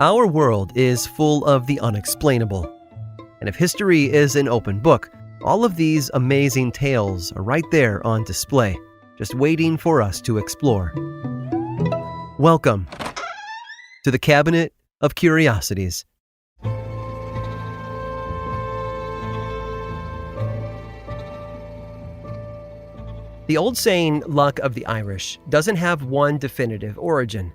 Our world is full of the unexplainable. And if history is an open book, all of these amazing tales are right there on display, just waiting for us to explore. Welcome to the Cabinet of Curiosities. The old saying, luck of the Irish, doesn't have one definitive origin.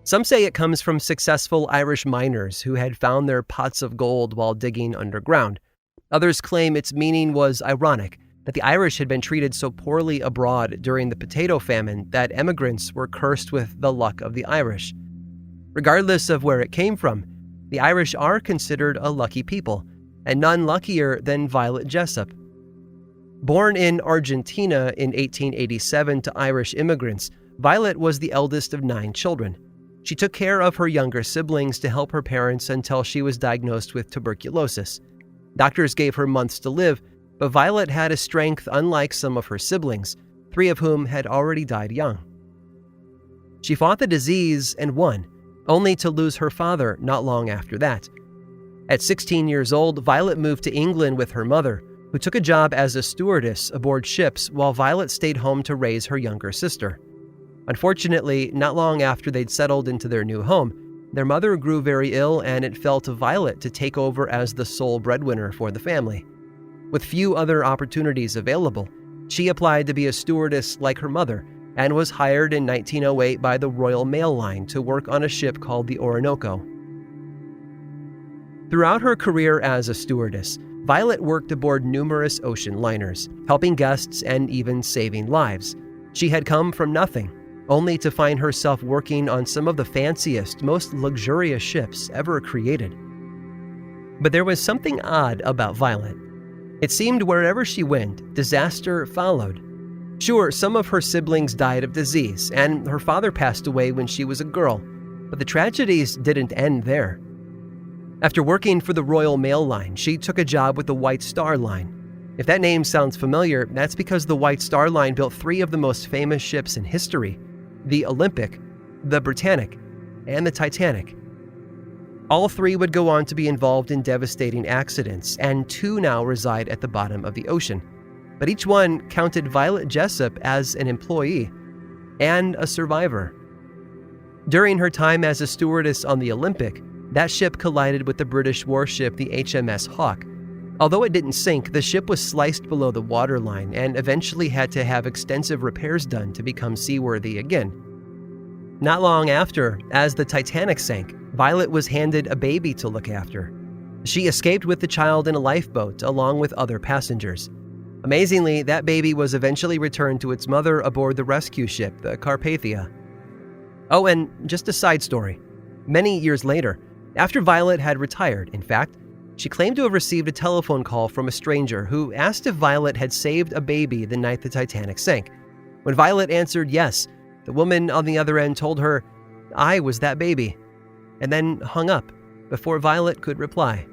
Some say it comes from successful Irish miners who had found their pots of gold while digging underground. Others claim its meaning was ironic, that the Irish had been treated so poorly abroad during the potato famine that emigrants were cursed with the luck of the Irish. Regardless of where it came from, the Irish are considered a lucky people, and none luckier than Violet Jessup. Born in Argentina in 1887 to Irish immigrants, Violet was the eldest of 9 children. She took care of her younger siblings to help her parents until she was diagnosed with tuberculosis. Doctors gave her months to live, but Violet had a strength unlike some of her siblings, 3 of whom had already died young. She fought the disease and won, only to lose her father not long after that. At 16 years old, Violet moved to England with her mother, who took a job as a stewardess aboard ships while Violet stayed home to raise her younger sister. Unfortunately, not long after they'd settled into their new home, their mother grew very ill and it fell to Violet to take over as the sole breadwinner for the family. With few other opportunities available, she applied to be a stewardess like her mother and was hired in 1908 by the Royal Mail Line to work on a ship called the Orinoco. Throughout her career as a stewardess, Violet worked aboard numerous ocean liners, helping guests and even saving lives. She had come from nothing, only to find herself working on some of the fanciest, most luxurious ships ever created. But there was something odd about Violet. It seemed wherever she went, disaster followed. Sure, some of her siblings died of disease, and her father passed away when she was a girl, but the tragedies didn't end there. After working for the Royal Mail Line, she took a job with the White Star Line. If that name sounds familiar, that's because the White Star Line built 3 of the most famous ships in history: the Olympic, the Britannic, and the Titanic. All 3 would go on to be involved in devastating accidents, and 2 now reside at the bottom of the ocean. But each one counted Violet Jessup as an employee and a survivor. During her time as a stewardess on the Olympic, that ship collided with the British warship the HMS Hawke. Although it didn't sink, the ship was sliced below the waterline and eventually had to have extensive repairs done to become seaworthy again. Not long after, as the Titanic sank, Violet was handed a baby to look after. She escaped with the child in a lifeboat along with other passengers. Amazingly, that baby was eventually returned to its mother aboard the rescue ship, the Carpathia. Oh, and just a side story. Many years later, after Violet had retired, in fact, she claimed to have received a telephone call from a stranger who asked if Violet had saved a baby the night the Titanic sank. When Violet answered yes, the woman on the other end told her, "I was that baby," and then hung up before Violet could reply.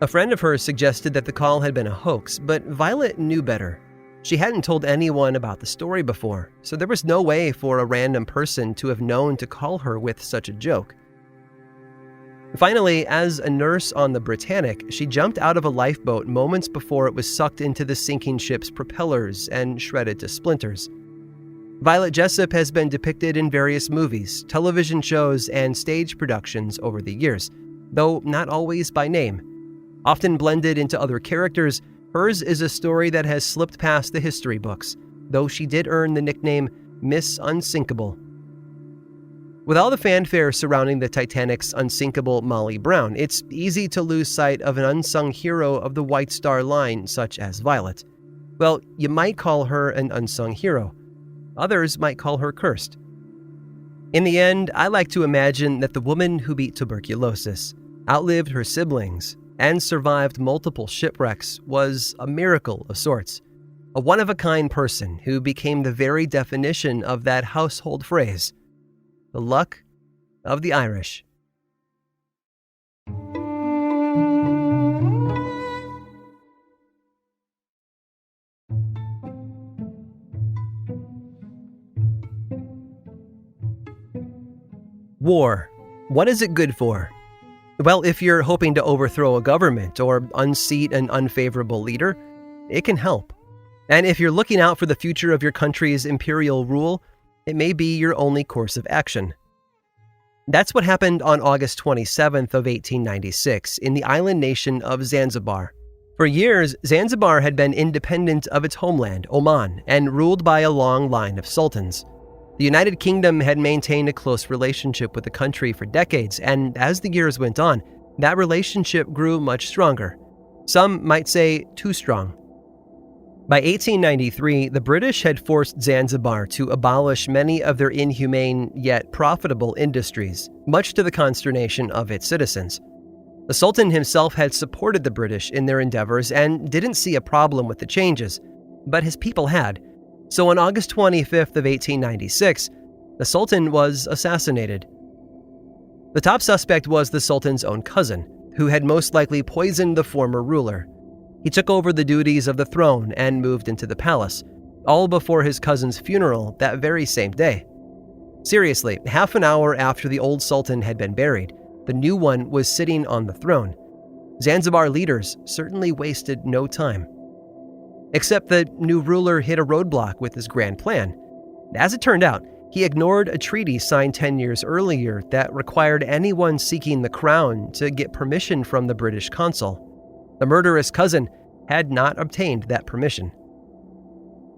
A friend of hers suggested that the call had been a hoax, but Violet knew better. She hadn't told anyone about the story before, so there was no way for a random person to have known to call her with such a joke. Finally, as a nurse on the Britannic, she jumped out of a lifeboat moments before it was sucked into the sinking ship's propellers and shredded to splinters. Violet Jessup has been depicted in various movies, television shows, and stage productions over the years, though not always by name. Often blended into other characters, hers is a story that has slipped past the history books, though she did earn the nickname Miss Unsinkable. With all the fanfare surrounding the Titanic's unsinkable Molly Brown, it's easy to lose sight of an unsung hero of the White Star Line such as Violet. Well, you might call her an unsung hero. Others might call her cursed. In the end, I like to imagine that the woman who beat tuberculosis, outlived her siblings, and survived multiple shipwrecks was a miracle of sorts. A one-of-a-kind person who became the very definition of that household phrase, the luck of the Irish. War, What is it good for? Well, if you're hoping to overthrow a government or unseat an unfavorable leader, it can help. And if you're looking out for the future of your country's imperial rule, it may be your only course of action. That's what happened on August 27th of 1896 in the island nation of Zanzibar. For years, Zanzibar had been independent of its homeland, Oman, and ruled by a long line of sultans. The United Kingdom had maintained a close relationship with the country for decades, and as the years went on, that relationship grew much stronger. Some might say too strong. By 1893, the British had forced Zanzibar to abolish many of their inhumane yet profitable industries, much to the consternation of its citizens. The Sultan himself had supported the British in their endeavors and didn't see a problem with the changes, but his people had. So on August 25th of 1896, the Sultan was assassinated. The top suspect was the Sultan's own cousin, who had most likely poisoned the former ruler. He took over the duties of the throne and moved into the palace, all before his cousin's funeral that very same day. Seriously, half an hour after the old Sultan had been buried, the new one was sitting on the throne. Zanzibar leaders certainly wasted no time. Except the new ruler hit a roadblock with his grand plan. As it turned out, he ignored a treaty signed 10 years earlier that required anyone seeking the crown to get permission from the British consul. The murderous cousin had not obtained that permission.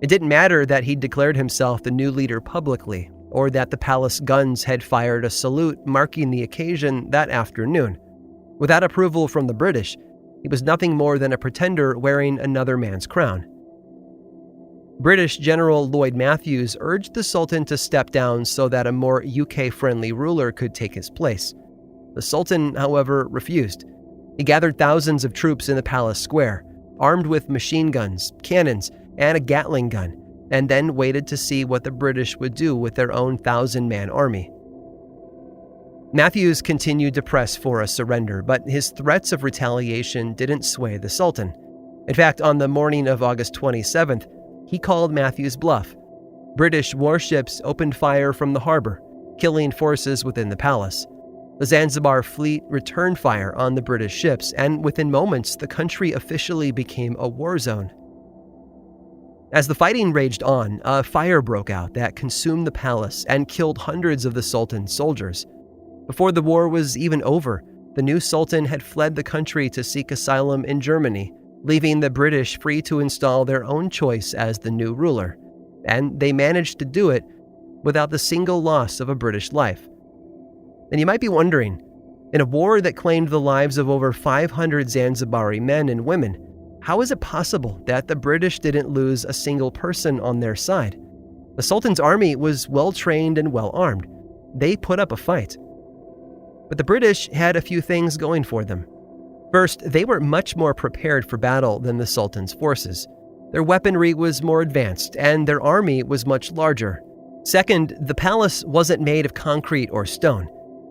It didn't matter that he'd declared himself the new leader publicly, or that the palace guns had fired a salute marking the occasion that afternoon. Without approval from the British, he was nothing more than a pretender wearing another man's crown. British General Lloyd Matthews urged the Sultan to step down so that a more UK-friendly ruler could take his place. The Sultan, however, refused. He gathered thousands of troops in the palace square, armed with machine guns, cannons, and a Gatling gun, and then waited to see what the British would do with their own 1,000-man army. Matthews continued to press for a surrender, but his threats of retaliation didn't sway the Sultan. In fact, on the morning of August 27th, he called Matthews' bluff. British warships opened fire from the harbor, killing forces within the palace. The Zanzibar fleet returned fire on the British ships, and within moments, the country officially became a war zone. As the fighting raged on, a fire broke out that consumed the palace and killed hundreds of the Sultan's soldiers. Before the war was even over, the new Sultan had fled the country to seek asylum in Germany, leaving the British free to install their own choice as the new ruler. And they managed to do it without the single loss of a British life. And you might be wondering, in a war that claimed the lives of over 500 Zanzibari men and women, how is it possible that the British didn't lose a single person on their side? The Sultan's army was well-trained and well-armed. They put up a fight. But the British had a few things going for them. First, they were much more prepared for battle than the Sultan's forces. Their weaponry was more advanced, and their army was much larger. Second, the palace wasn't made of concrete or stone.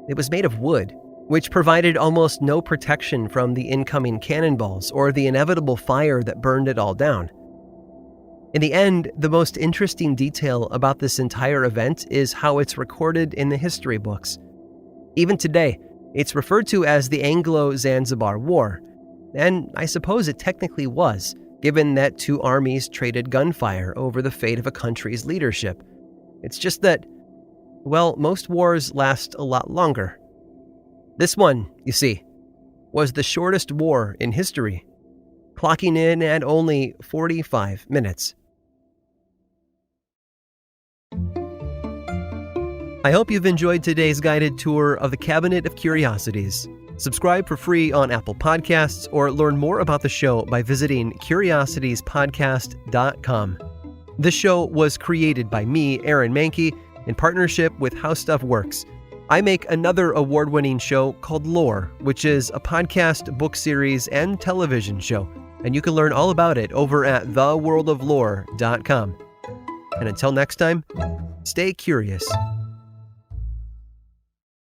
It was made of wood, which provided almost no protection from the incoming cannonballs or the inevitable fire that burned it all down. In the end, the most interesting detail about this entire event is how it's recorded in the history books. Even today, it's referred to as the Anglo-Zanzibar War, and I suppose it technically was, given that two armies traded gunfire over the fate of a country's leadership. It's just that, well, most wars last a lot longer. This one, you see, was the shortest war in history, clocking in at only 45 minutes. I hope you've enjoyed today's guided tour of the Cabinet of Curiosities. Subscribe for free on Apple Podcasts or learn more about the show by visiting curiositiespodcast.com. This show was created by me, Aaron Mahnke, in partnership with How Stuff Works. I make another award-winning show called Lore, which is a podcast, book series, and television show, and you can learn all about it over at theworldoflore.com. And until next time, stay curious.